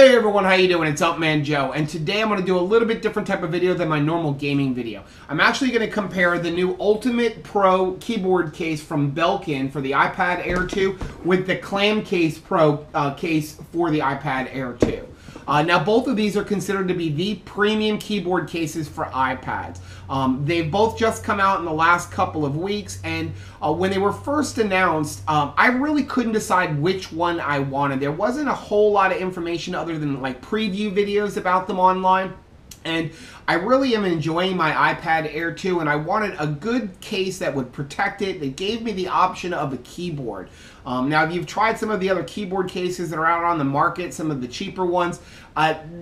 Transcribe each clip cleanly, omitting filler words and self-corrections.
Hey everyone, how you doing? It's Upman Joe, and today I'm going to do a little bit different type of video than my normal gaming video. I'm actually going to compare the new Ultimate Pro keyboard case from Belkin for the iPad Air 2 with the ClamCase Pro case for the iPad Air 2. Now, both of these are considered to be the premium keyboard cases for iPads. They've both just come out in the last couple of weeks, and when they were first announced, I really couldn't decide which one I wanted. There wasn't a whole lot of information other than like preview videos about them online. And I really am enjoying my iPad Air 2, and I wanted a good case that would protect it, that gave me the option of a keyboard. Now, if you've tried some of the other keyboard cases that are out on the market, some of the cheaper ones,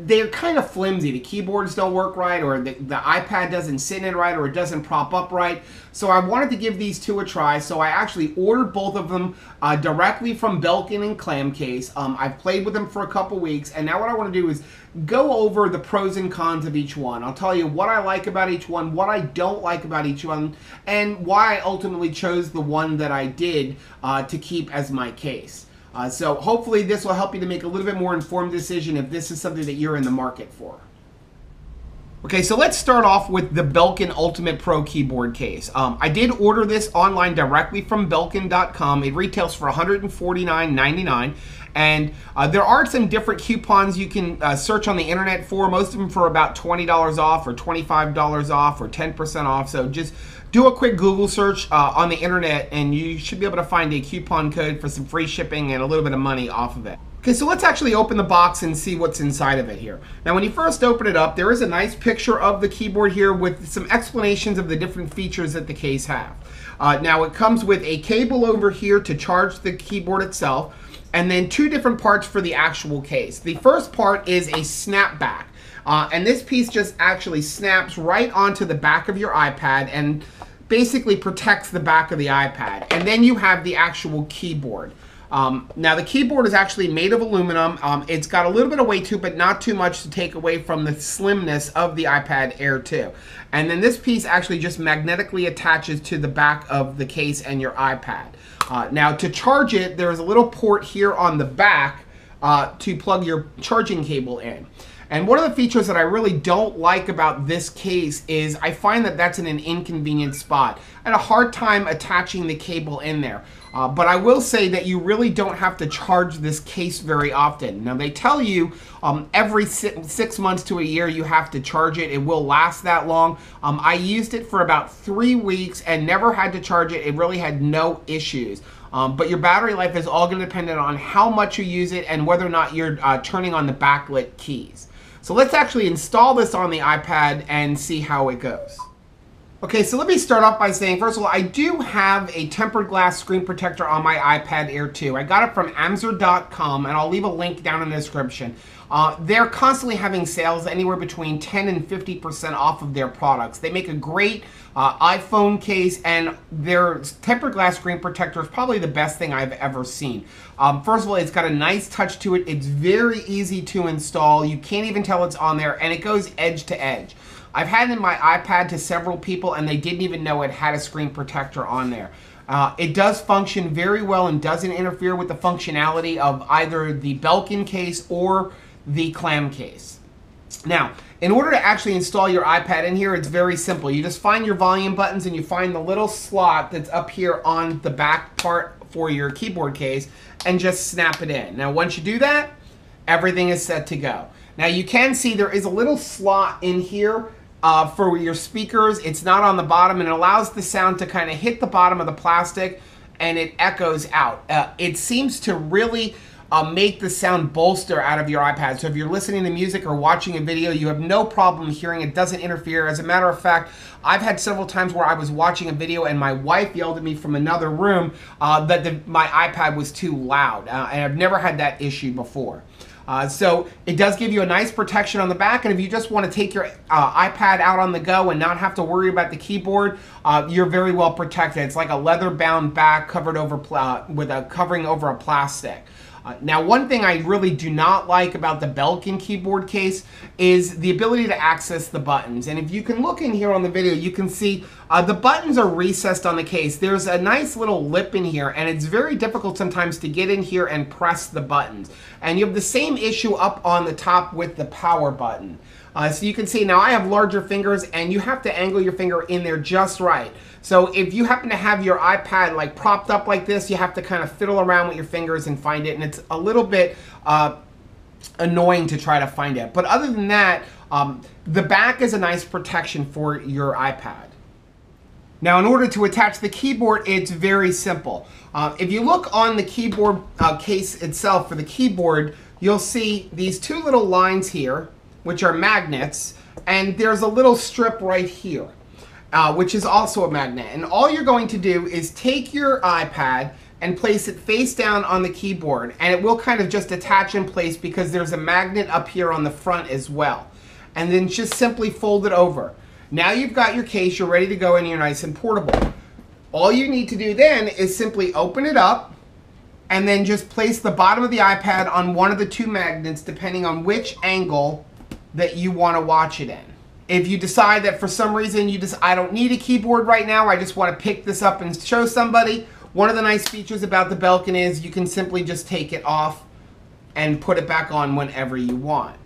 they're kind of flimsy. The keyboards don't work right, or the iPad doesn't sit in it right, or it doesn't prop up right. So I wanted to give these two a try, so I actually ordered both of them directly from Belkin and ClamCase. I've played with them for a couple weeks, and now what I want to do is go over the pros and cons of each one. I'll tell you what I like about each one, what I don't like about each one, and why I ultimately chose the one that I did to keep as my case. So hopefully this will help you to make a little bit more informed decision if this is something that you're in the market for. Okay, so let's start off with the Belkin Ultimate Pro keyboard case. I did order this online directly from Belkin.com. It retails for $149.99. And there are some different coupons you can search on the internet for, most of them for about $20 off or $25 off or 10% off. So just do a quick Google search on the internet and you should be able to find a coupon code for some free shipping and a little bit of money off of it. Okay, so let's actually open the box and see what's inside of it here. Now, when you first open it up, there is a nice picture of the keyboard here with some explanations of the different features that the case have. Now, it comes with a cable over here to charge the keyboard itself, and then two different parts for the actual case. The first part is a snapback, and this piece just actually snaps right onto the back of your iPad and basically protects the back of the iPad. And then you have the actual keyboard. Now, the keyboard is actually made of aluminum. It's got a little bit of weight to it, but not too much to take away from the slimness of the iPad Air 2. And then this piece actually just magnetically attaches to the back of the case and your iPad. Now, to charge it, there's a little port here on the back to plug your charging cable in. And one of the features that I really don't like about this case is I find that that's in an inconvenient spot. I had a hard time attaching the cable in there. But I will say that you really don't have to charge this case very often. Now, they tell you every 6 months to a year you have to charge it. It will last that long. I used it for about 3 weeks and never had to charge it. It really had no issues. But your battery life is all going to depend on how much you use it and whether or not you're turning on the backlit keys. So let's actually install this on the iPad and see how it goes. Okay, so let me start off by saying, first of all, I do have a tempered glass screen protector on my iPad Air 2. I got it from Amazon.com, and I'll leave a link down in the description. They're constantly having sales anywhere between 10 and 50% off of their products. They make a great iPhone case, and their tempered glass screen protector is probably the best thing I've ever seen. First of all, it's got a nice touch to it. It's very easy to install. You can't even tell it's on there, and it goes edge to edge. I've had it in my iPad to several people, and they didn't even know it had a screen protector on there. It does function very well and doesn't interfere with the functionality of either the Belkin case or the ClamCase. Now, in order to actually install your iPad in here, it's very simple. You just find your volume buttons and you find the little slot that's up here on the back part for your keyboard case and just snap it in. Now, once you do that, everything is set to go. Now, you can see there is a little slot in here for your speakers. It's not on the bottom, and it allows the sound to kind of hit the bottom of the plastic and it echoes out. It seems to really make the sound bolster out of your iPad. So if you're listening to music or watching a video, you have no problem hearing it. Doesn't interfere. As a matter of fact, I've had several times where I was watching a video and my wife yelled at me from another room that my iPad was too loud. And I've never had that issue before. So it does give you a nice protection on the back, and if you just want to take your iPad out on the go and not have to worry about the keyboard, you're very well protected. It's like a leather-bound bag covered over with a covering over a plastic. Now, one thing I really do not like about the Belkin keyboard case is the ability to access the buttons. And if you can look in here on the video, you can see the buttons are recessed on the case. There's a nice little lip in here, and it's very difficult sometimes to get in here and press the buttons. And you have the same issue up on the top with the power button. So you can see now I have larger fingers, and you have to angle your finger in there just right. So if you happen to have your iPad like propped up like this, you have to kind of fiddle around with your fingers and find it, and it's a little bit annoying to try to find it. But other than that, the back is a nice protection for your iPad. Now, in order to attach the keyboard, it's very simple. If you look on the keyboard case itself for the keyboard, you'll see these two little lines here, which are magnets, and there's a little strip right here, which is also a magnet. And all you're going to do is take your iPad and place it face down on the keyboard, and it will kind of just attach in place because there's a magnet up here on the front as well. And then just simply fold it over. Now you've got your case, you're ready to go, and you're nice and portable. All you need to do then is simply open it up and then just place the bottom of the iPad on one of the two magnets depending on which angle that you want to watch it in. If you decide that for some reason I don't need a keyboard right now, I just want to pick this up and show somebody, one of the nice features about the Belkin is you can simply just take it off and put it back on whenever you want.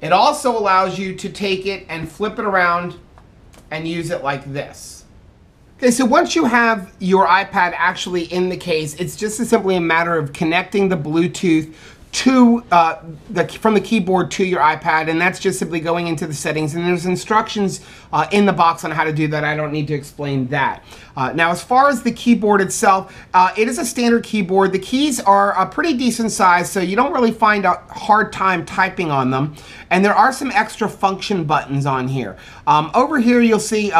It also allows you to take it and flip it around and use it like this. Okay, so once you have your iPad actually in the case, it's just simply a matter of connecting the Bluetooth to from the keyboard to your iPad, and that's just simply going into the settings, and there's instructions in the box on how to do that. I don't need to explain that. Now, as far as the keyboard itself, it is a standard keyboard. The keys are a pretty decent size, so you don't really find a hard time typing on them, and there are some extra function buttons on here. Over here you'll see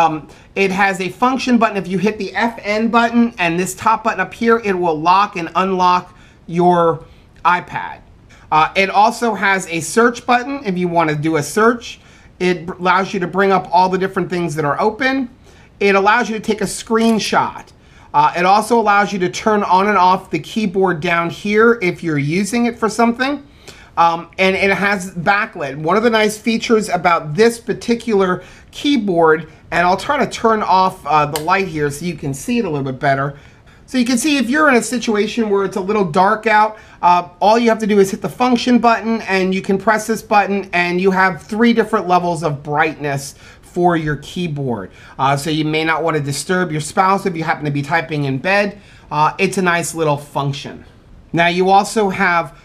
it has a function button. If you hit the FN button and this top button up here, it will lock and unlock your iPad. It also has a search button if you want to do a search. It allows you to bring up all the different things that are open. It allows you to take a screenshot. It also allows you to turn on and off the keyboard down here if you're using it for something. And it has backlit. One of the nice features about this particular keyboard, and I'll try to turn off the light here so you can see it a little bit better. So you can see if you're in a situation where it's a little dark out, all you have to do is hit the function button, and you can press this button, and you have 3 different levels of brightness for your keyboard. So you may not want to disturb your spouse if you happen to be typing in bed. It's a nice little function. Now you also have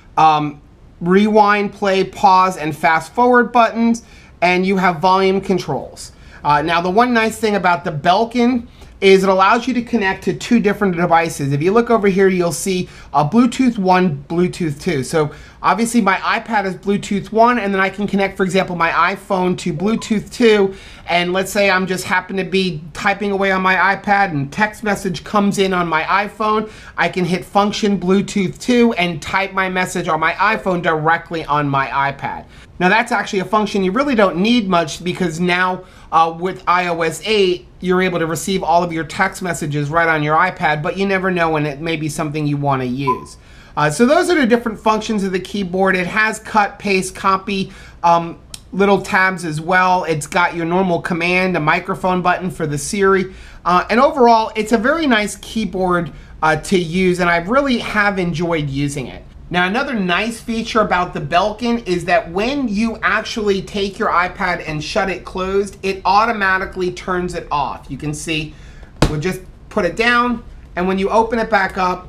rewind, play, pause, and fast forward buttons, and you have volume controls. Now the one nice thing about the Belkin is it allows you to connect to 2 different devices. If you look over here, you'll see Bluetooth 1, Bluetooth 2. So obviously my iPad is Bluetooth 1, and then I can connect, for example, my iPhone to Bluetooth 2, and let's say I'm just happen to be typing away on my iPad and text message comes in on my iPhone, I can hit function Bluetooth 2 and type my message on my iPhone directly on my iPad. Now that's actually a function you really don't need much, because now with iOS 8, you're able to receive all of your text messages right on your iPad, but you never know when it may be something you want to use. So those are the different functions of the keyboard. It has cut, paste, copy, little tabs as well. It's got your normal command, a microphone button for the Siri, and overall, it's a very nice keyboard to use, and I really have enjoyed using it. Now, another nice feature about the Belkin is that when you actually take your iPad and shut it closed, it automatically turns it off. You can see, we'll just put it down, and when you open it back up,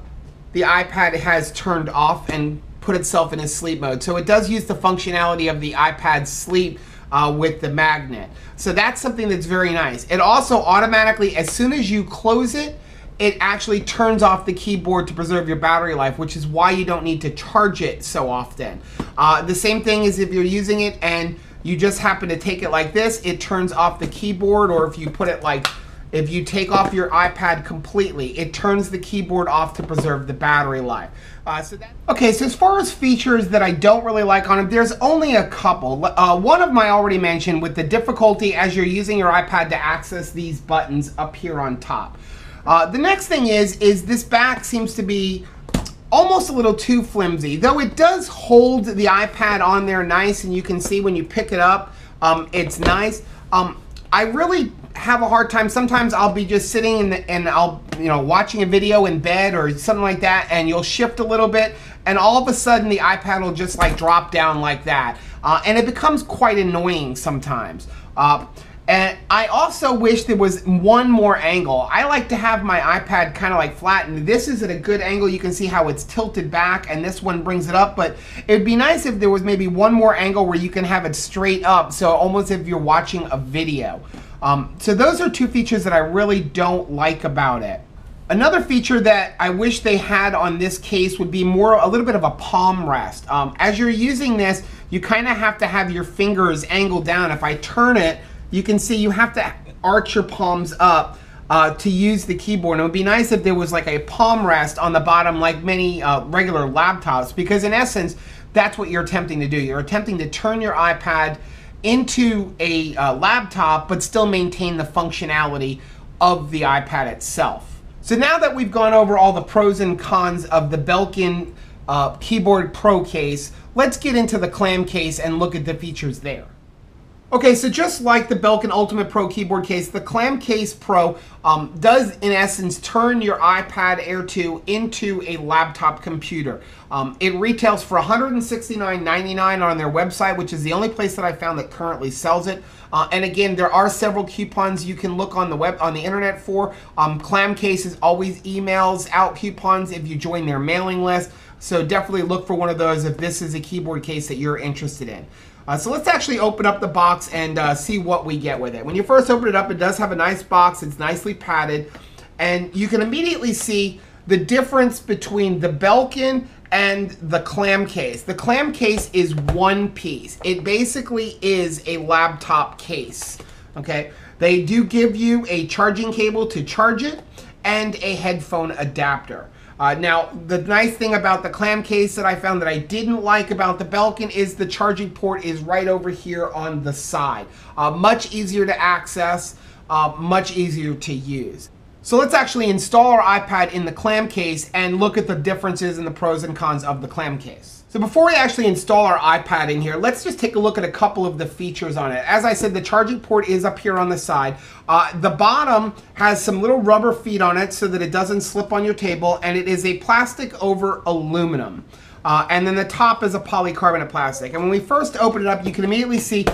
the iPad has turned off and put itself in a sleep mode. So it does use the functionality of the iPad sleep with the magnet. So that's something that's very nice. It also automatically, as soon as you close it, it actually turns off the keyboard to preserve your battery life, which is why you don't need to charge it so often. The same thing is if you're using it and you just happen to take it like this, it turns off the keyboard, or if you put it like, if you take off your iPad completely, it turns the keyboard off to preserve the battery life. Okay, so as far as features that I don't really like on it, there's only a couple. One of them I already mentioned, with the difficulty as you're using your iPad to access these buttons up here on top. The next thing is this back seems to be almost a little too flimsy, though it does hold the iPad on there nice, and you can see when you pick it up, it's nice. I really have a hard time. Sometimes I'll be just sitting and I'll, watching a video in bed or something like that, and you'll shift a little bit, and all of a sudden the iPad will just like drop down like that, and it becomes quite annoying sometimes. And I also wish there was one more angle. I like to have my iPad kind of like flattened. This is at a good angle. You can see how it's tilted back, and this one brings it up, but it'd be nice if there was maybe one more angle where you can have it straight up, so almost if you're watching a video. So those are two features that I really don't like about it. Another feature that I wish they had on this case would be a little bit of a palm rest. As you're using this, you kind of have to have your fingers angled down. If I turn it, you can see you have to arch your palms up to use the keyboard. And it would be nice if there was like a palm rest on the bottom like many regular laptops, because in essence, that's what you're attempting to do. You're attempting to turn your iPad into a laptop, but still maintain the functionality of the iPad itself. So now that we've gone over all the pros and cons of the Belkin Keyboard Pro case, let's get into the ClamCase and look at the features there. Okay, so just like the Belkin Ultimate Pro keyboard case, the ClamCase Pro does, in essence, turn your iPad Air 2 into a laptop computer. It retails for $169.99 on their website, which is the only place that I found that currently sells it. And again, there are several coupons you can look on the internet for. ClamCase always emails out coupons if you join their mailing list. So definitely look for one of those if this is a keyboard case that you're interested in. So let's actually open up the box and see what we get with it. When you first open it up, it does have a nice box. It's nicely padded. And you can immediately see the difference between the Belkin and the ClamCase. The ClamCase is one piece. It basically is a laptop case. Okay, they do give you a charging cable to charge it and a headphone adapter. Now, the nice thing about the ClamCase that I found that I didn't like about the Belkin is the charging port is right over here on the side. Much easier to access, much easier to use. So let's actually install our iPad in the ClamCase and look at the differences and the pros and cons of the ClamCase. So before we actually install our iPad in here, let's just take a look at a couple of the features on it. As I said, the charging port is up here on the side. The bottom has some little rubber feet on it so that it doesn't slip on your table, and it is a plastic over aluminum. And then the top is a polycarbonate plastic. And when we first open it up, you can immediately see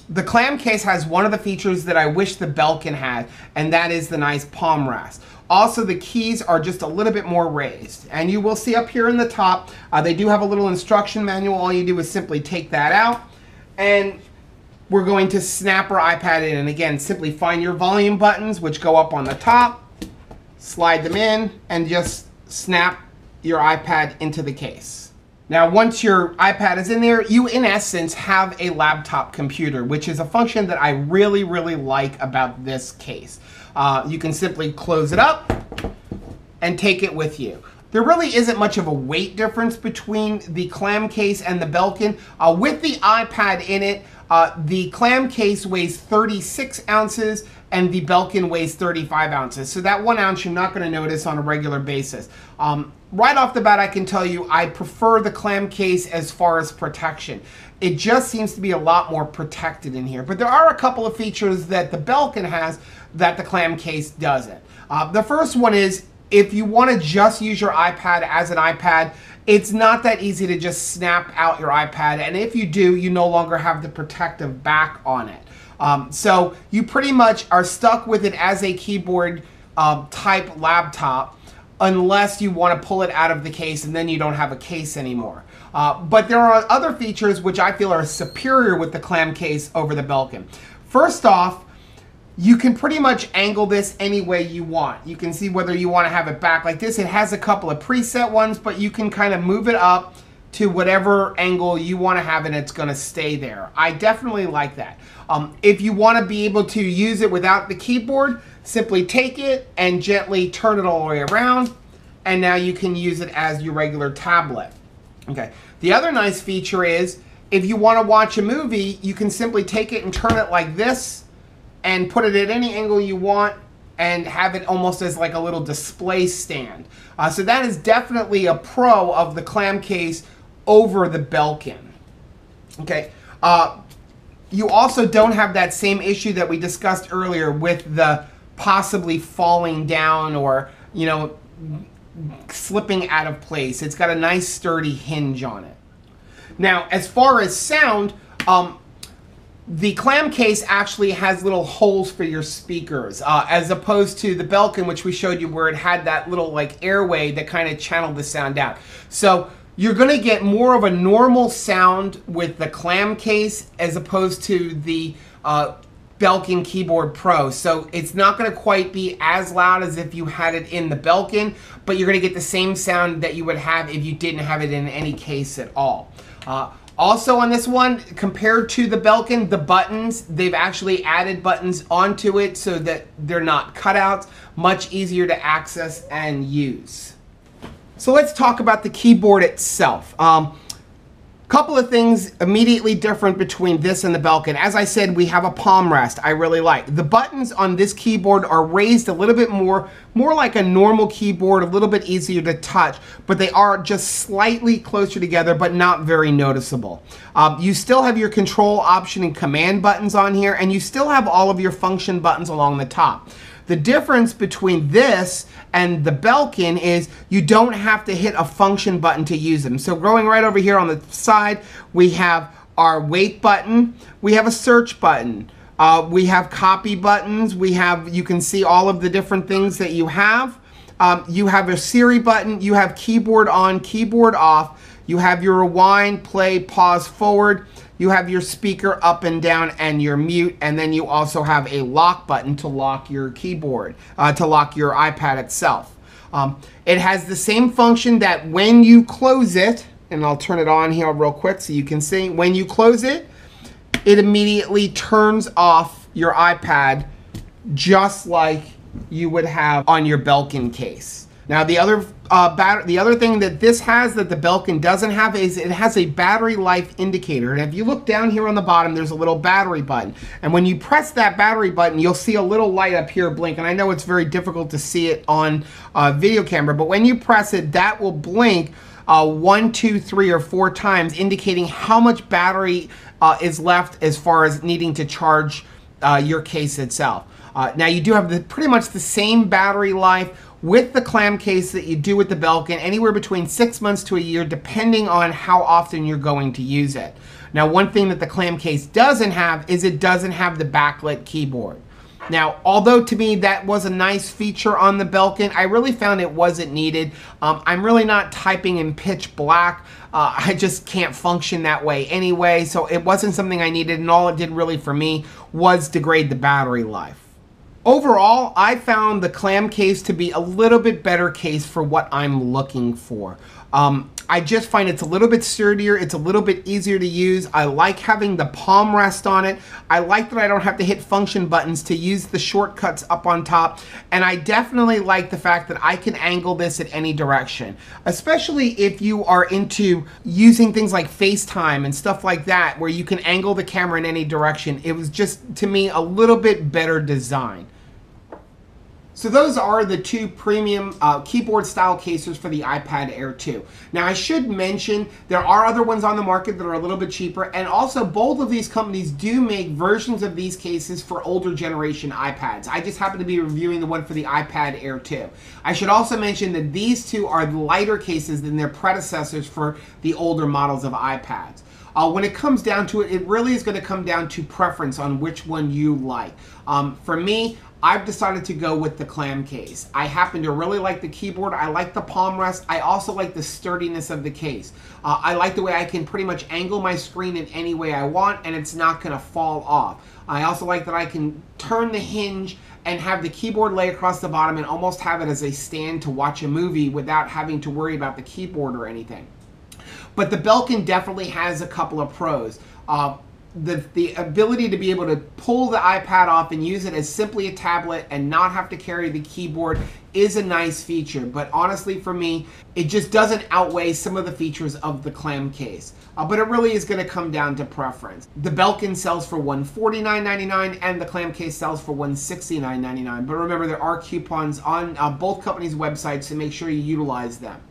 the ClamCase has one of the features that I wish the Belkin had, and that is the nice palm rest. Also, the keys are just a little bit more raised. And you will see up here in the top, they do have a little instruction manual. All you do is simply take that out, and we're going to snap our iPad in. And again, simply find your volume buttons, which go up on the top, slide them in, and just snap your iPad into the case. Now, once your iPad is in there, you, in essence, have a laptop computer, which is a function that I really, really like about this case. You can simply close it up and take it with you. There really isn't much of a weight difference between the ClamCase and the Belkin. With the iPad in it, the ClamCase weighs 36 ounces and the Belkin weighs 35 ounces. So that 1 ounce you're not going to notice on a regular basis. Right off the bat, I can tell you I prefer the ClamCase as far as protection. It just seems to be a lot more protected in here. But there are a couple of features that the Belkin has that the ClamCase doesn't. The first one is, if you want to just use your iPad as an iPad, it's not that easy to just snap out your iPad. And if you do, you no longer have the protective back on it. So you pretty much are stuck with it as a keyboard type laptop, unless you want to pull it out of the case, and then you don't have a case anymore. But there are other features which I feel are superior with the ClamCase over the Belkin. First off, you can pretty much angle this any way you want. You can see whether you want to have it back like this. It has a couple of preset ones, but you can kind of move it up to whatever angle you want to have, and it's going to stay there. I definitely like that. If you want to be able to use it without the keyboard, simply take it and gently turn it all the way around, and now you can use it as your regular tablet. Okay. The other nice feature is, if you want to watch a movie, you can simply take it and turn it like this and put it at any angle you want, and have it almost as like a little display stand. So that is definitely a pro of the ClamCase over the Belkin. Okay. You also don't have that same issue that we discussed earlier with the possibly falling down or, you know, slipping out of place. It's got a nice sturdy hinge on it. Now, as far as sound, the ClamCase actually has little holes for your speakers, as opposed to the Belkin, which we showed you, where it had that little like airway that kind of channeled the sound out. So you're going to get more of a normal sound with the ClamCase as opposed to the Belkin Keyboard Pro. So it's not going to quite be as loud as if you had it in the Belkin, but you're going to get the same sound that you would have if you didn't have it in any case at all. Also on this one, compared to the Belkin, the buttons, they've actually added buttons onto it so that they're not cutouts, much easier to access and use. So let's talk about the keyboard itself. Couple of things immediately different between this and the Belkin. As I said, we have a palm rest I really like. The buttons on this keyboard are raised a little bit more like a normal keyboard, a little bit easier to touch, but they are just slightly closer together, but not very noticeable. You still have your control option and command buttons on here, and you still have all of your function buttons along the top. The difference between this and the Belkin is you don't have to hit a function button to use them. So going right over here on the side, we have our wake button, we have a search button, we have copy buttons, you can see all of the different things that you have. You have a Siri button, you have keyboard on, keyboard off, you have your rewind, play, pause, forward, you have your speaker up and down and your mute, and then you also have a lock button to lock your keyboard, to lock your iPad itself. It has the same function that when you close it, and I'll turn it on here real quick so you can see, when you close it, it immediately turns off your iPad just like you would have on your Belkin case. Now the other thing that this has that the Belkin doesn't have is it has a battery life indicator. And if you look down here on the bottom, there's a little battery button. And when you press that battery button, you'll see a little light up here blink. And I know it's very difficult to see it on video camera, but when you press it, that will blink 1, 2, 3, or 4 times, indicating how much battery is left as far as needing to charge your case itself. Now you do have pretty much the same battery life with the ClamCase that you do with the Belkin, anywhere between 6 months to a year, depending on how often you're going to use it. Now, one thing that the ClamCase doesn't have is it doesn't have the backlit keyboard. Now, although to me that was a nice feature on the Belkin, I really found it wasn't needed. I'm really not typing in pitch black. I just can't function that way anyway, so it wasn't something I needed, and all it did really for me was degrade the battery life. Overall, I found the ClamCase to be a little bit better case for what I'm looking for. I just find it's a little bit sturdier, it's a little bit easier to use. I like having the palm rest on it. I like that I don't have to hit function buttons to use the shortcuts up on top. And I definitely like the fact that I can angle this at any direction, especially if you are into using things like FaceTime and stuff like that, where you can angle the camera in any direction. It was just, to me, a little bit better design. So those are the two premium keyboard style cases for the iPad Air 2. Now I should mention there are other ones on the market that are a little bit cheaper, and also both of these companies do make versions of these cases for older generation iPads. I just happen to be reviewing the one for the iPad Air 2. I should also mention that these two are lighter cases than their predecessors for the older models of iPads. When it comes down to it, it really is going to come down to preference on which one you like. For me, I've decided to go with the ClamCase. I happen to really like the keyboard. I like the palm rest. I also like the sturdiness of the case. I like the way I can pretty much angle my screen in any way I want, and it's not going to fall off. I also like that I can turn the hinge and have the keyboard lay across the bottom and almost have it as a stand to watch a movie without having to worry about the keyboard or anything. But the Belkin definitely has a couple of pros. the ability to be able to pull the iPad off and use it as simply a tablet and not have to carry the keyboard is a nice feature. But honestly, for me, it just doesn't outweigh some of the features of the ClamCase. But it really is going to come down to preference. The Belkin sells for $149.99 and the ClamCase sells for $169.99. But remember, there are coupons on both companies' websites, so make sure you utilize them.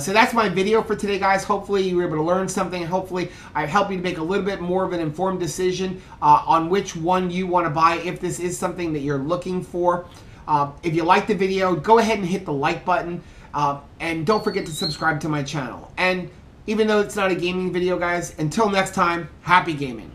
So that's my video for today, guys. Hopefully you were able to learn something. Hopefully I helped you to make a little bit more of an informed decision on which one you want to buy if this is something that you're looking for. If you liked the video, go ahead and hit the like button. And don't forget to subscribe to my channel. And even though it's not a gaming video, guys, until next time, happy gaming.